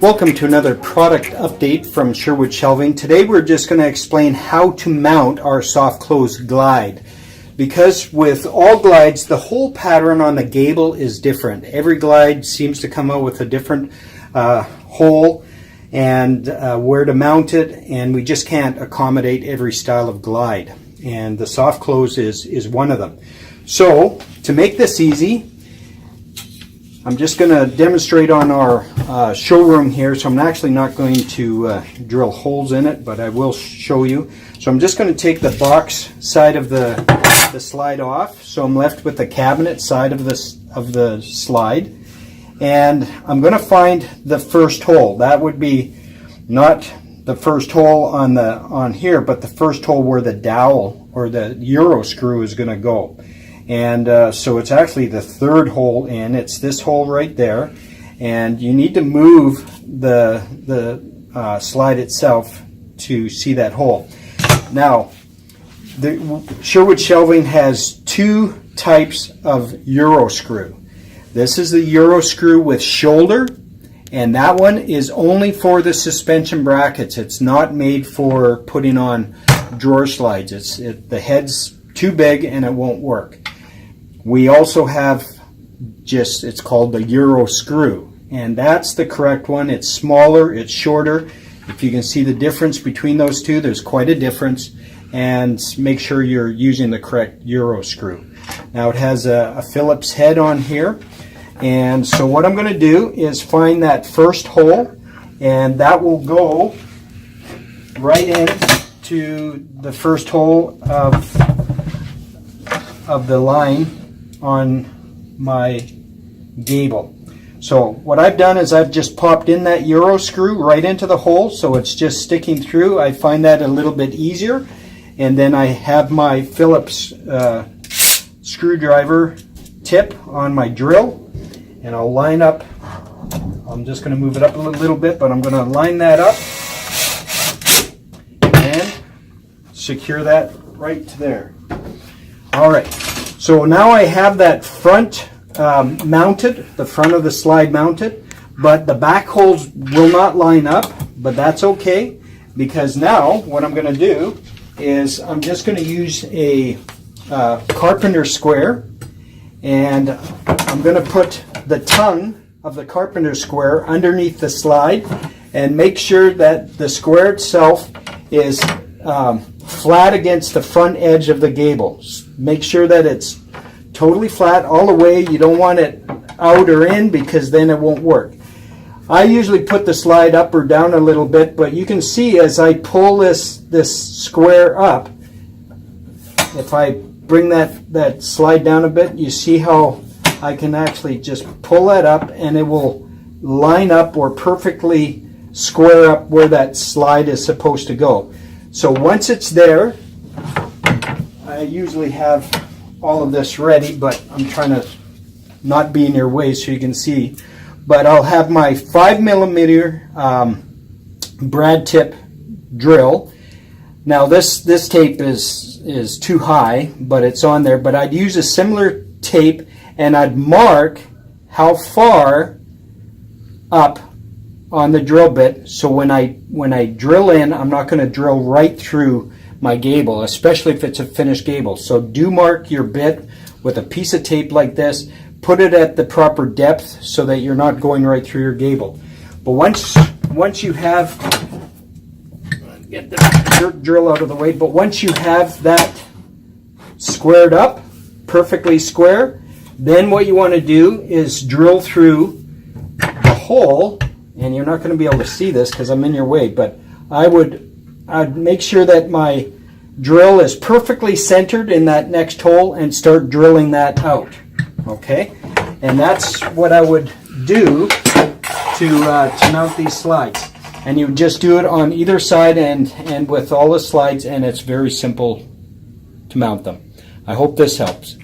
Welcome to another product update from Sherwood Shelving. Today we're just going to explain how to mount our soft close glide. Because with all glides, the hole pattern on the gable is different. Every glide seems to come out with a different hole and where to mount it, and we just can't accommodate every style of glide. And the soft close is one of them. So to make this easy, I'm just going to demonstrate on our showroom here, so I'm actually not going to drill holes in it, but I will show you. So I'm just going to take the box side of the slide off, so I'm left with the cabinet side of the slide, and I'm going to find the first hole. That would be not the first hole on here, but the first hole where the dowel or the Euro screw is going to go. And so it's actually the third hole in. It's this hole right there, and you need to move the slide itself to see that hole. Now, the Sherwood Shelving has two types of Euro screw. This is the Euro screw with shoulder, and that one is only for the suspension brackets. It's not made for putting on drawer slides. The head's too big and it won't work. We also have it's called the Euro screw, and that's the correct one. It's smaller, it's shorter. If you can see the difference between those two, there's quite a difference, and make sure you're using the correct Euro screw. Now it has a Phillips head on here, and so what I'm going to do is find that first hole, and that will go right in to the first hole of the line on my gable. So what I've done is I've just popped in that Euro screw right into the hole, so it's just sticking through. I find that a little bit easier, and then I have my Phillips screwdriver tip on my drill, and I'll line up. I'm just going to move it up a little bit, but I'm going to line that up and secure that right to there. All right. So now I have that front mounted, the front of the slide mounted, but the back holes will not line up, but that's okay, because now what I'm going to do is I'm just going to use a carpenter square, and I'm going to put the tongue of the carpenter square underneath the slide and make sure that the square itself is flat against the front edge of the gable. Make sure that it's totally flat all the way. You don't want it out or in, because then it won't work. I usually put the slide up or down a little bit, but you can see as I pull this square up, if I bring that slide down a bit, you see how I can actually just pull that up and it will line up or perfectly square up where that slide is supposed to go. So once it's there, I usually have all of this ready, but I'm trying to not be in your way so you can see. But I'll have my 5mm brad tip drill. Now this tape is too high, but it's on there. But I'd use a similar tape, and I'd mark how far up on the drill bit, so when I drill in, I'm not going to drill right through my gable, especially if it's a finished gable. So do mark your bit with a piece of tape like this. Put it at the proper depth so that you're not going right through your gable. But once you have, get the drill out of the way, but once you have that squared up, perfectly square, then what you want to do is drill through the hole. And you're not going to be able to see this because I'm in your way, but I'd make sure that my drill is perfectly centered in that next hole and start drilling that out. Okay? And that's what I would do to mount these slides. And you just do it on either side and with all the slides, and it's very simple to mount them. I hope this helps.